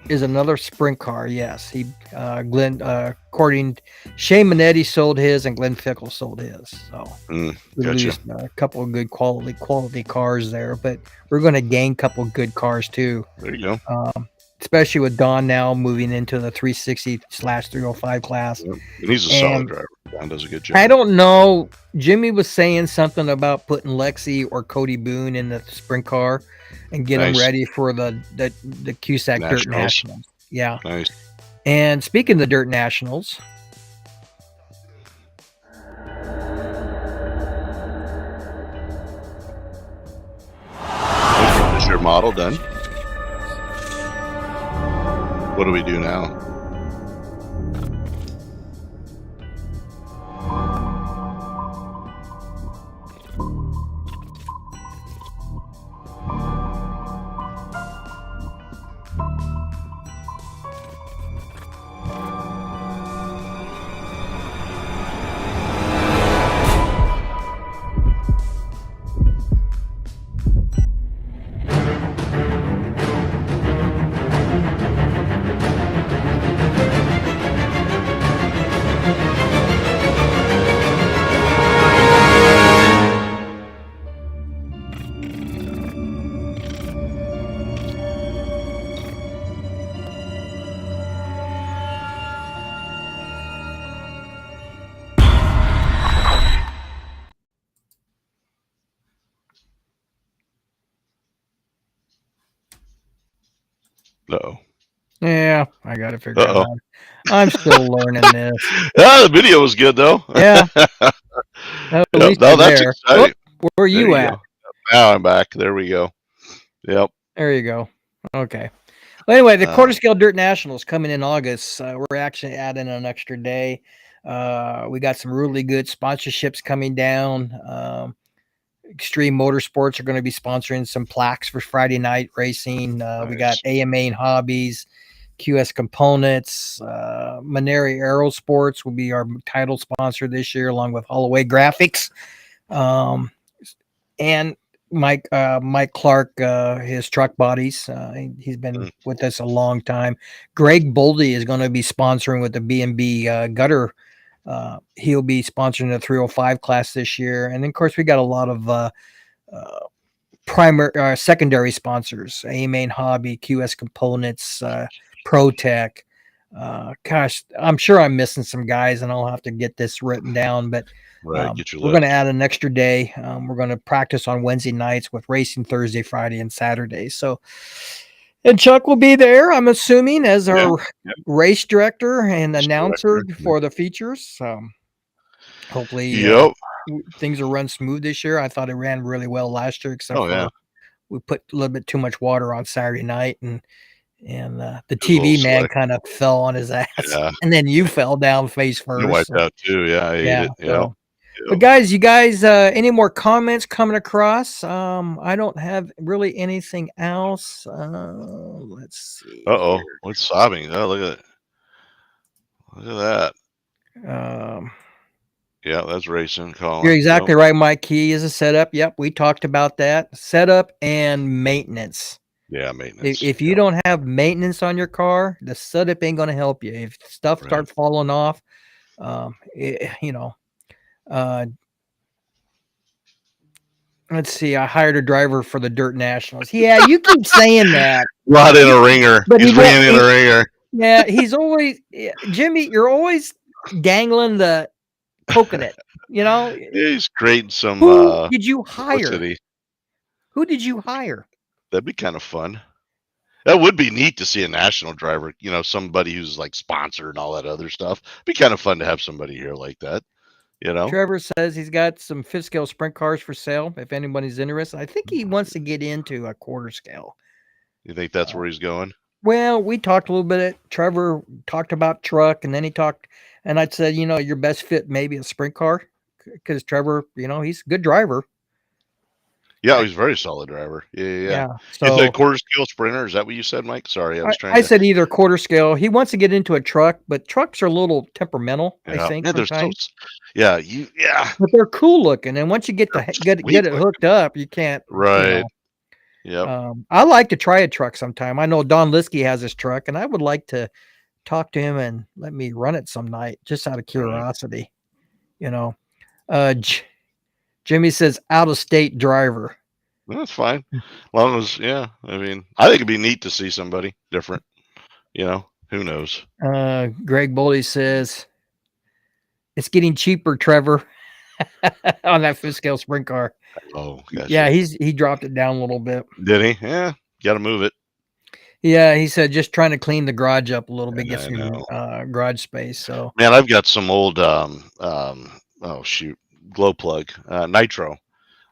is another sprint car. Yes, he Glenn according Shane Manetti sold his and Glenn Fickle sold his. So we Gotcha. lose a couple of good quality cars there, but we're going to gain a couple of good cars too. There you go. Especially with Don now moving into the 360/305 class. Yep. And he's a solid driver. Don does a good job. I don't know. Jimmy was saying something about putting Lexi or Cody Boone in the sprint car and get them ready for the Cusack Dirt Nationals. Yeah. Nice. And speaking of the Dirt Nationals, is your model done? What do we do now? Uh-oh. yeah, I got to figure it out. I'm still learning this. The video was good though. Yeah. At least that's there. exciting. Whoop, where are you at? Go. Now I'm back. There we go. Yep. There you go. Okay. Well, anyway, the quarter scale Dirt Nationals coming in August. We're actually adding an extra day. We got some really good sponsorships coming down. Extreme Motorsports are going to be sponsoring some plaques for Friday night racing. Nice. We got AMA and Hobbies, QS Components, Maneri Aerosports will be our title sponsor this year, along with Holloway Graphics, and Mike Clark, his truck bodies. He's been with us a long time. Greg Boldy is going to be sponsoring with the B&B gutter. He'll be sponsoring the 305 class this year. And then, of course, we got a lot of secondary sponsors, AMA and Hobby, QS Components, ProTech. Gosh, I'm sure I'm missing some guys, and I'll have to get this written down. But we're going to add an extra day. We're going to practice on Wednesday nights with racing Thursday, Friday, and Saturday. So, and Chuck will be there, I'm assuming, as our race director and announcer for the features. Hopefully, things will run smooth this year. I thought it ran really well last year, except for we put a little bit too much water on Saturday night, and the TV man kind of fell on his ass, and then you fell down face first. You wiped out too, yeah. But guys, you guys, any more comments coming across? I don't have really anything else. Let's see. What's sobbing? Oh, look at that. Yeah, that's racing. Colin. You're exactly right, Mike. Key is a setup. Yep, we talked about that. Setup and maintenance. Yeah, maintenance. If you don't have maintenance on your car, the setup ain't going to help you. If stuff starts falling off, let's see. I hired a driver for the Dirt Nationals. Yeah, you keep saying that. Not in a ringer. But he's ran in a ringer. Yeah, he's always Jimmy. You're always dangling the coconut. He's creating some. Who did you hire? Publicity. Who did you hire? That'd be kind of fun. That would be neat to see a national driver. Somebody who's like sponsored and all that other stuff. Be kind of fun to have somebody here like that. Trevor says he's got some fifth scale sprint cars for sale. If anybody's interested, I think he wants to get into a quarter scale. You think that's where he's going? Well, we talked a little bit. Trevor talked about truck, and then he talked, and I said, your best fit maybe a sprint car, because Trevor, he's a good driver. Yeah, he's a very solid driver. Yeah. So, is it a quarter scale sprinter? Is that what you said, Mike? Sorry, I said either quarter scale. He wants to get into a truck, but trucks are a little temperamental. I think. Yeah, But they're cool looking, and once you get it hooked up, you can't. Right. Yep. I like to try a truck sometime. I know Don Liskey has his truck, and I would like to talk to him and let me run it some night, just out of Right. curiosity. You know, Jimmy says out of state driver. That's fine. As long as, yeah, I mean, I think it'd be neat to see somebody different. Who knows? Greg Boley says it's getting cheaper, Trevor, on that fifth scale sprint car. Oh, Yeah, gotcha. he dropped it down a little bit. Did he? Yeah, got to move it. Yeah, he said just trying to clean the garage up a little bit, get I some know. garage space. So Man, I've got some old, oh shoot, glow plug, nitro.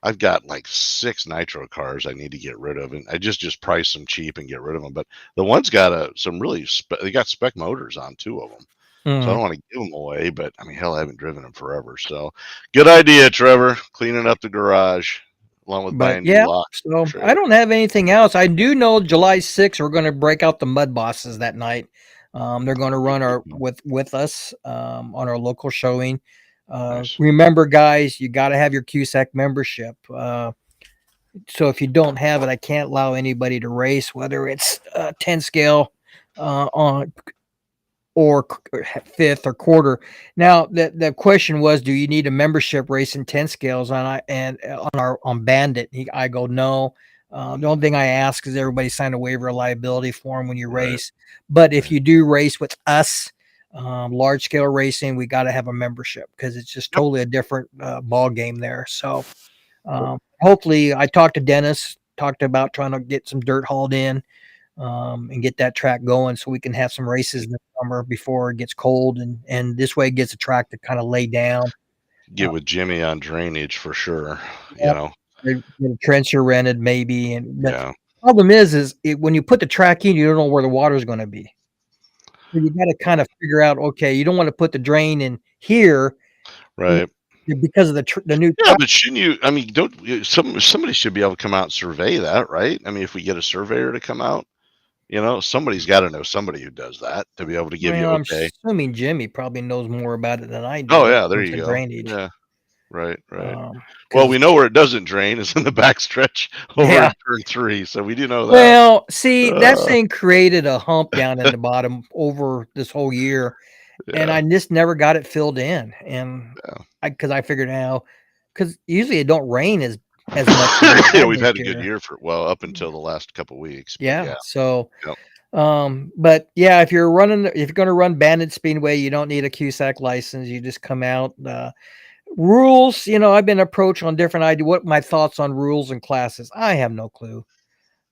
I've got like 6 nitro cars I need to get rid of, and I just price them cheap and get rid of them. But the one's got some really they got spec motors on 2 of them, so I mm. don't want to give them away. But I mean, hell, I haven't driven them forever. So good idea, Trevor, cleaning up the garage along with But buying new yeah, locks. so I Trailer. don't have anything else. I do know July 6th we're going to break out the Mud Bosses that night. They're going to run our with us on our local showing. Nice. Remember, guys, you got to have your QSAC membership. So if you don't have it, I can't allow anybody to race, whether it's 10 scale on or fifth or quarter. Now the question was, do you need a membership racing 10 scales on Bandit? I go no. The only thing I ask is everybody sign a waiver of liability form when you Right. race. But if you do race with us, large scale racing, we got to have a membership because it's just totally a different ball game there. So hopefully, I talked to Dennis, talked about trying to get some dirt hauled in and get that track going so we can have some races in the summer before it gets cold, and this way it gets a track to kind of lay down. Get with Jimmy on drainage for sure. Yeah, get a trencher rented maybe, but Yeah. problem is when you put the track in, you don't know where the water is going to be. So you got to kind of figure out. Okay, you don't want to put the drain in here, you Right. know, because of the new Yeah, track. but shouldn't you? I mean, don't somebody should be able to come out and survey that, right? I mean, if we get a surveyor to come out, somebody's got to know somebody who does that to be able to give you Well, I'm okay. assuming Jimmy probably knows more about it than I do Oh when it yeah, there comes you to go. drainage. Yeah, right, right. Well, Because we know where it doesn't drain. It's in the backstretch over yeah. in turn 3, so we do know that. Well, see, that Uh, thing created a hump down in the bottom over this whole year, and yeah, I just never got it filled in. And yeah. because I figured out, because usually it don't rain as much as it Yeah, had we've this had a good year. year up until the last couple weeks, but Yeah. yeah, So, yep. but yeah, if you're going to run Bandit Speedway, you don't need a QSAC license. You just come out. Rules, I've been approached on different ideas. What my thoughts on rules and classes? I have no clue.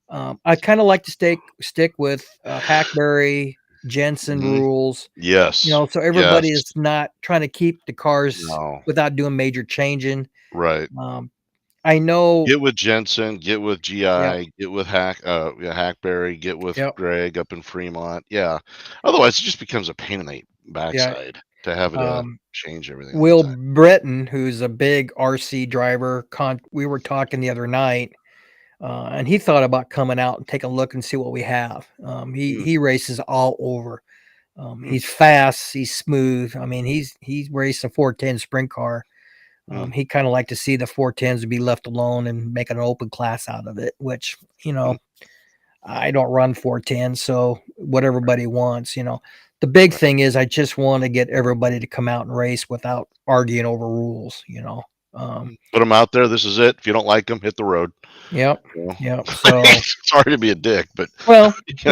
I kind of like to stick with Hackberry, Jensen Hmm. rules, Yes, so everybody yes. is not trying to keep the cars No, without doing major changing. right. Um, I know, Get with Jensen, get with yeah, GI, get with yeah, Hackberry, get with yep, Greg up in Fremont. Yeah. Otherwise, it just becomes a pain in the yeah. backside to have to Um, change everything all the Will time. Breton, who's a big RC driver, we were talking the other night, and he thought about coming out and take a look and see what we have. Mm, He races all over. mm, He's fast. He's smooth. I mean, he's raced a 410 sprint car. mm, He kind of like to see the 410s to be left alone and make an open class out of it, which, mm. I don't run 410, so what everybody wants. The big Right. thing is I just want to get everybody to come out and race without arguing over rules. Um, Put them out there. This is it. If you don't like them, hit the road. yep. You know? Yep. So, Sorry to be a dick, but well, it's,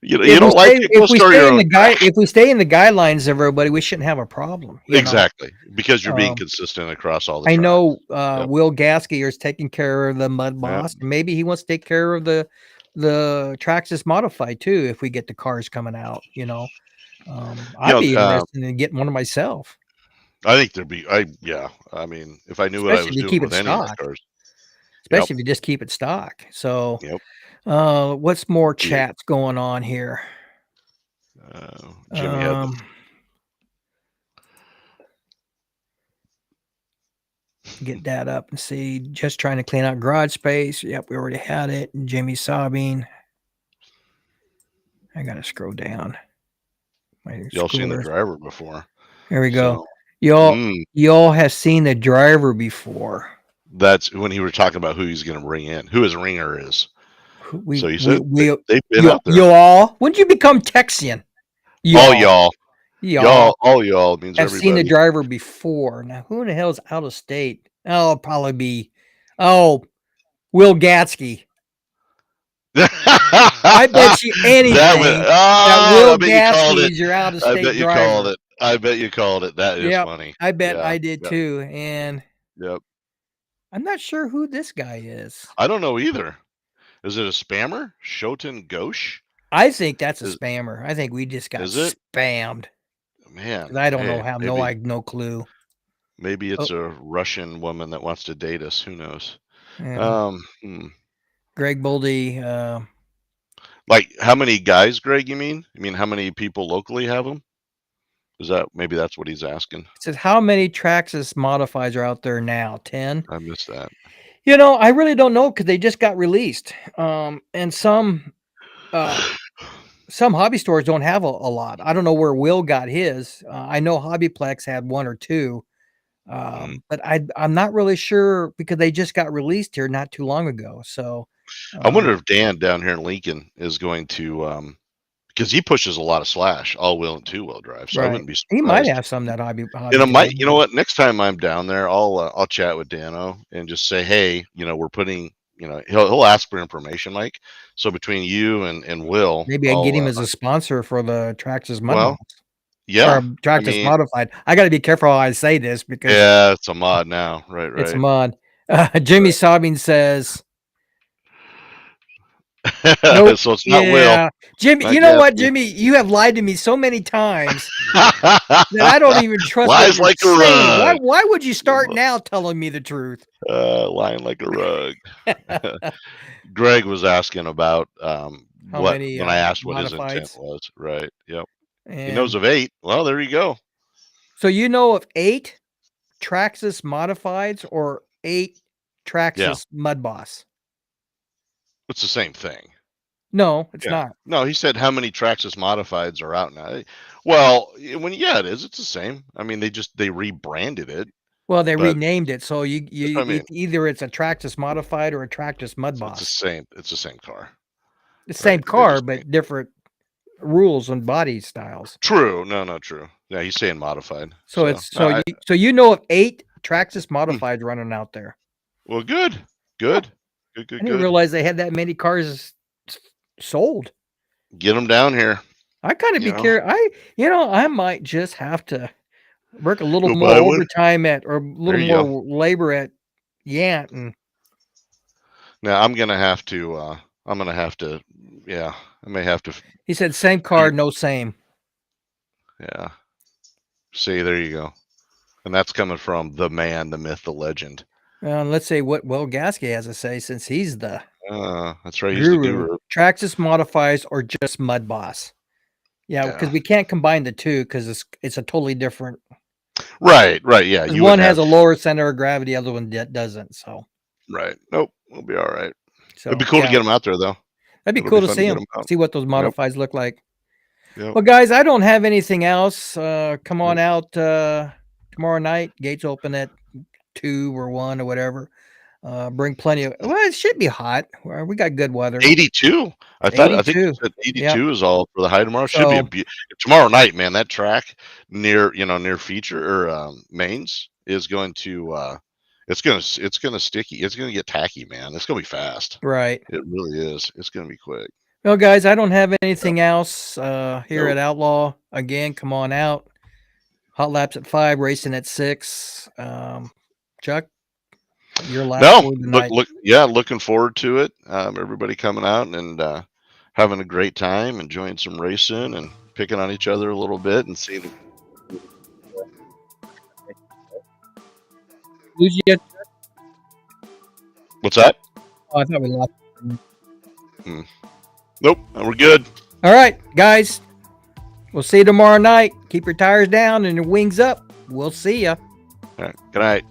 you don't like it, go if we start stay your in own. if we stay in the guidelines of everybody, we shouldn't have a problem. Exactly, because you're being Um, consistent across all the I tracks. know Yep. Will Gaskier is taking care of the Mud Yep. Boss. Maybe he wants to take care of the Traxxas Modified too if we. Get the cars coming out. You I'd know, be interested in getting one of myself, I think there'd be. Yeah. I mean, if I knew what I especially was if you doing keep with it any of my stock. cars. Yep. Especially if you just keep it stock. So, Yep. what's more Yeah. chats going on here? Jimmy had the. Get that up and see. Just trying to clean out garage space. Yep, we already had it. Jimmy sobbing. I gotta scroll down. My Y'all seen the scrollers. driver before. Here we go. So, Y'all have seen the driver before. That's when he was talking about who he's going to bring in, who his ringer is. So he said we they've been out there. y'all. When did you become Texian? All y'all. Y'all. All y'all means I've everybody. seen the driver before. Now, who in the hell is out of state? Oh, it'll probably be, Will Gatsky. I bet you anything that Will Gatsky is your out of state driver. I bet you called it. That is Yep, funny. I bet I did too. And yep. I'm not sure who this guy is. I don't know either. Is it a spammer? Shoten Ghosh? I think that's a spammer. I think we just got spammed. Man, I don't know how. I have no clue. Maybe it's a Russian woman that wants to date us. Who knows? Yeah. Greg Boldy. Like how many guys, Greg? You mean how many people locally have them? Is that maybe that's what he's asking? It says how many Traxxas modifieds are out there now? 10. I missed that. I really don't know because they just got released. And some hobby stores don't have a lot. I don't know where Will got his. I know Hobbyplex had 1 or 2. But I'm not really sure because they just got released here not too long ago. So I wonder if Dan down here in Lincoln is going to because he pushes a lot of slash, all-wheel and two-wheel drive. So I wouldn't be surprised. He might have some that hobby. You know what? Next time I'm down there, I'll chat with Dano and just say, hey, we're putting. He'll ask for information, Mike. So between you and Will, maybe I get him as a sponsor for the Traxxas Mud. Well, yeah, Traxxas Modified. I got to be careful how I say this because it's a mod now, right? It's a mod. Jimmy Sobbing says. Nope. So it's not Will. Jimmy, you know what, Jimmy? You have lied to me so many times that I don't even trust. Lies like a rug. Why would you start now telling me the truth? Lying like a rug. Greg was asking about when I asked what his intent was. Right. Yep. And he knows of 8. Well, there you go. So you know of 8 Traxxas modifieds or 8 Traxxas Mud Boss? It's the same thing. No, it's not. No, he said how many Traxxas modifieds are out now. Well, it is. It's the same. I mean, they rebranded it. Well, they renamed it, so you either it's a Traxxas modified or a Traxxas Mud Boss. It's the same car. The same car, but different rules and body styles. True. No, true. Yeah, he's saying modified. So you know of 8 Traxxas modifieds running out there. Well, good. I didn't realize they had that many cars sold. Get them down here. I kind of be curious. I might just have to work a little more overtime or a little more labor at Yant. And now I'm gonna have to. Yeah, I may have to. He said, "Same car, no same." Yeah. See, there you go. And that's coming from the man, the myth, the legend. Let's say what Will Gaskey has to say, since he's the that's right. He's the guru. Traxxas modifies or just Mud Boss. Yeah, because we can't combine the two because it's a totally different. Right. Yeah. One has a lower center of gravity, the other one doesn't. So. Right. Nope. We'll be all right. So, it'd be cool to get them out there, though. That'd be cool to see them. See what those modifieds look like. Yep. Well, guys, I don't have anything else. Come on out tomorrow night. Gates open at 2 or 1 or whatever. Bring plenty of. Well, it should be hot. We got good weather. 82. I think it said 82 is all for the high tomorrow. Should be tomorrow night, man. That track near feature or mains is going to. It's gonna sticky. It's gonna get tacky, man. It's gonna be fast. Right. It really is. It's gonna be quick. Well, guys, I don't have anything else here at Outlaw. Again, come on out. Hot laps at 5, racing at 6. Chuck, your last word tonight. Looking forward to it. Everybody coming out and having a great time, enjoying some racing and picking on each other a little bit and seeing. Lose you? What's that? Oh, I thought we lost. Nope, we're good. All right, guys. We'll see you tomorrow night. Keep your tires down and your wings up. We'll see ya. All right. Good night.